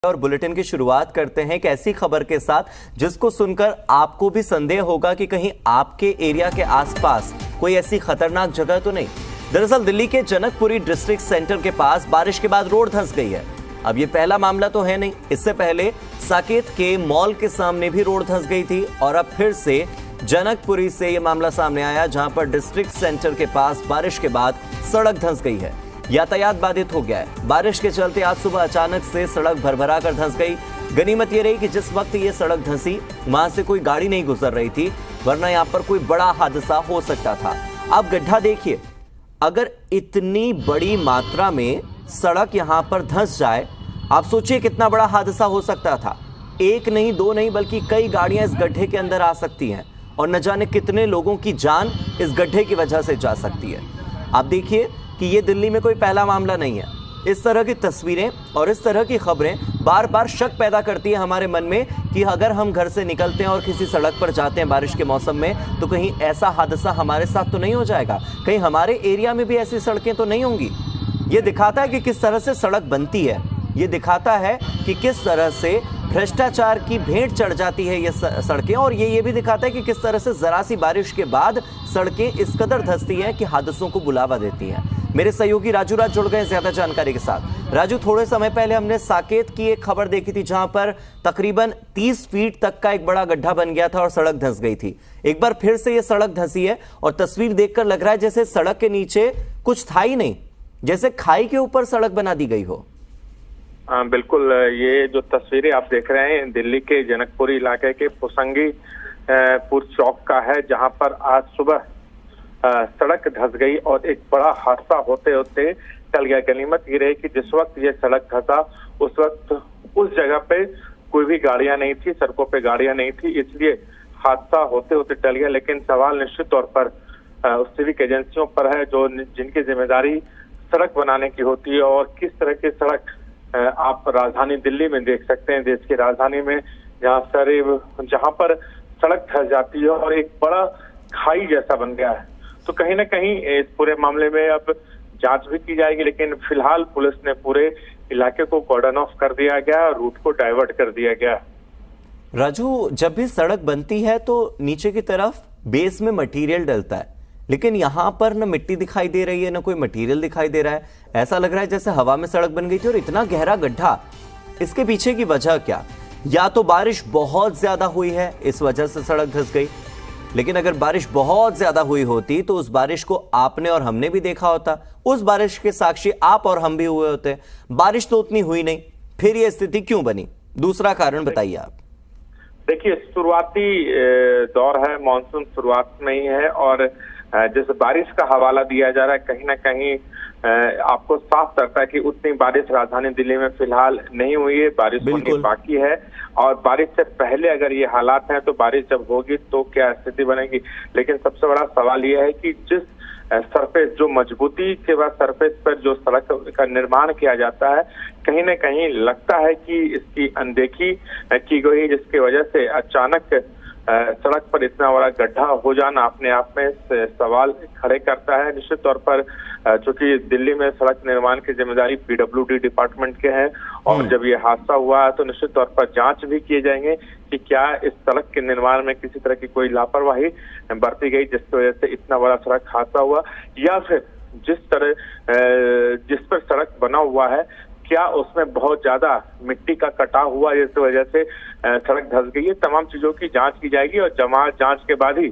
और बुलेटिन की शुरुआत करते हैं एक ऐसी खबर के साथ जिसको सुनकर आपको भी संदेह होगा कि कहीं आपके एरिया के आसपास कोई ऐसी खतरनाक जगह तो नहीं। दरअसल दिल्ली के जनकपुरी डिस्ट्रिक्ट सेंटर के पास बारिश के बाद रोड धंस गई है। अब ये पहला मामला तो है नहीं, इससे पहले साकेत के मॉल के सामने भी रोड धंस गई थी और अब फिर से जनकपुरी से यह मामला सामने आया जहां पर डिस्ट्रिक्ट सेंटर के पास बारिश के बाद सड़क धंस गई है। यातायात बाधित हो गया है। बारिश के चलते आज सुबह अचानक से सड़क भरभरा कर धंस गई। गनीमत ये रही कि जिस वक्त ये सड़क धंसी वहां से कोई गाड़ी नहीं गुजर रही थी, वरना यहां पर कोई बड़ा हादसा हो सकता था। अब गड्ढा देखिए, अगर इतनी बड़ी मात्रा में सड़क यहां पर धंस जाए, आप सोचिए कितना बड़ा हादसा हो सकता था। एक नहीं, दो नहीं, बल्कि कई गाड़ियां इस गड्ढे के अंदर आ सकती हैं और न जाने कितने लोगों की जान इस गड्ढे की वजह से जा सकती है। आप देखिए कि ये दिल्ली में कोई पहला मामला नहीं है। इस तरह की तस्वीरें और इस तरह की खबरें बार बार शक पैदा करती है हमारे मन में कि अगर हम घर से निकलते हैं और किसी सड़क पर जाते हैं बारिश के मौसम में, तो कहीं ऐसा हादसा हमारे साथ तो नहीं हो जाएगा, कहीं हमारे एरिया में भी ऐसी सड़कें तो नहीं होंगी। ये दिखाता है कि किस तरह से सड़क बनती है, ये दिखाता है कि किस तरह से भ्रष्टाचार की भेंट चढ़ जाती है ये सड़कें, और ये भी दिखाता है कि किस तरह से जरा सी बारिश के बाद सड़कें इस कदर धंसती हैं कि हादसों को बुलावा देती हैं। मेरे सहयोगी राजू राज जुड़ गए ज्यादा जानकारी के साथ। राजू, थोड़े समय पहले हमने साकेत की एक खबर देखी थी जहां पर तकरीबन 30 फीट तक का एक बड़ा गड्ढा बन गया था और सड़क धंस गई थी। एक बार फिर से ये सड़क धंसी है और तस्वीर देखकर लग रहा है जैसे सड़क के नीचे कुछ था ही नहीं, जैसे खाई के ऊपर सड़क बना दी गई हो। बिल्कुल, ये जो तस्वीरें आप देख रहे हैं दिल्ली के जनकपुरी इलाके के पुर चौक का है, जहां पर आज सुबह सड़क धंस गई और एक बड़ा हादसा होते होते टल गया। गनीमत ये रही कि जिस वक्त ये सड़क धंसा उस वक्त उस जगह पे कोई भी गाड़ियां नहीं थी, सड़कों पे गाड़ियां नहीं थी, इसलिए हादसा होते होते टल गया। लेकिन सवाल निश्चित तौर पर उस सिविक एजेंसियों पर है जो जिनकी जिम्मेदारी सड़क बनाने की होती है। और किस तरह की सड़क आप राजधानी दिल्ली में देख सकते हैं, देश की राजधानी में जहां पर सड़क धंस जाती है और एक बड़ा खाई जैसा बन गया है। तो कहीं ना कहीं इस पूरे मामले में अब जांच भी की जाएगी, लेकिन फिलहाल पुलिस ने पूरे इलाके को कॉर्डन ऑफ कर दिया गया, रूट को डाइवर्ट कर दिया गया। राजू, जब भी सड़क बनती है तो नीचे की तरफ बेस में मटेरियल डलता है, लेकिन यहां पर न मिट्टी दिखाई दे रही है, न कोई मटेरियल दिखाई दे रहा है। ऐसा लग रहा है जैसे हवा में सड़क बन गई थी। और इतना गहरा गड्ढा, इसके पीछे की वजह क्या? या तो बारिश बहुत ज्यादा हुई है, इस वजह से सड़क धंस गई, लेकिन अगर बारिश बहुत ज्यादा हुई होती तो उस बारिश को आपने और हमने भी देखा होता, उस बारिश के साक्षी आप और हम भी हुए होते। बारिश तो उतनी हुई नहीं, फिर यह स्थिति क्यों बनी? दूसरा कारण बताइए आप। देखिए, शुरुआती दौर है, मानसून शुरुआत में ही है और जिस बारिश का हवाला दिया जा रहा है कहीं ना कहीं आपको साफ करता है कि उतनी बारिश राजधानी दिल्ली में फिलहाल नहीं हुई है, बारिश होनी बाकी है। और बारिश से पहले अगर ये हालात हैं तो बारिश जब होगी तो क्या स्थिति बनेगी। लेकिन सबसे बड़ा सवाल यह है कि जिस सरफेस, जो मजबूती के बाद सरफेस पर जो सड़क का निर्माण किया जाता है, कहीं ना कहीं लगता है कि इसकी अनदेखी की गई, जिसकी वजह से अचानक सड़क पर इतना बड़ा गड्ढा हो जाना अपने आप में सवाल खड़े करता है। निश्चित तौर पर चूंकि दिल्ली में सड़क निर्माण की जिम्मेदारी पीडब्ल्यूडी डिपार्टमेंट के है और जब ये हादसा हुआ है तो निश्चित तौर पर जांच भी किए जाएंगे कि क्या इस सड़क के निर्माण में किसी तरह की कोई लापरवाही बरती गई जिसकी वजह से इतना बड़ा सड़क हादसा हुआ, या फिर जिस पर सड़क बना हुआ है क्या उसमें बहुत ज्यादा मिट्टी का कटाव हुआ जिसकी वजह से सड़क धंस गई है। तमाम चीजों की जांच की जाएगी और जांच के बाद ही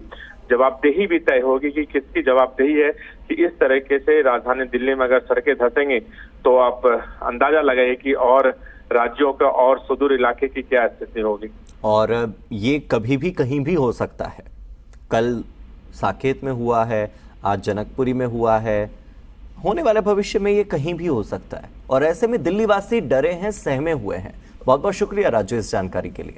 जवाबदेही भी तय होगी कि किसकी जवाबदेही है कि इस तरीके से राजधानी दिल्ली में अगर सड़कें धंसेंगी तो आप अंदाजा लगाइए कि और राज्यों का और सुदूर इलाके की क्या स्थिति होगी। और ये कभी भी कहीं भी हो सकता है। कल साकेत में हुआ है, आज जनकपुरी में हुआ है, होने वाले भविष्य में ये कहीं भी हो सकता है। और ऐसे में दिल्ली वासी डरे हैं, सहमे हुए हैं। बहुत बहुत शुक्रिया राजू इस जानकारी के लिए।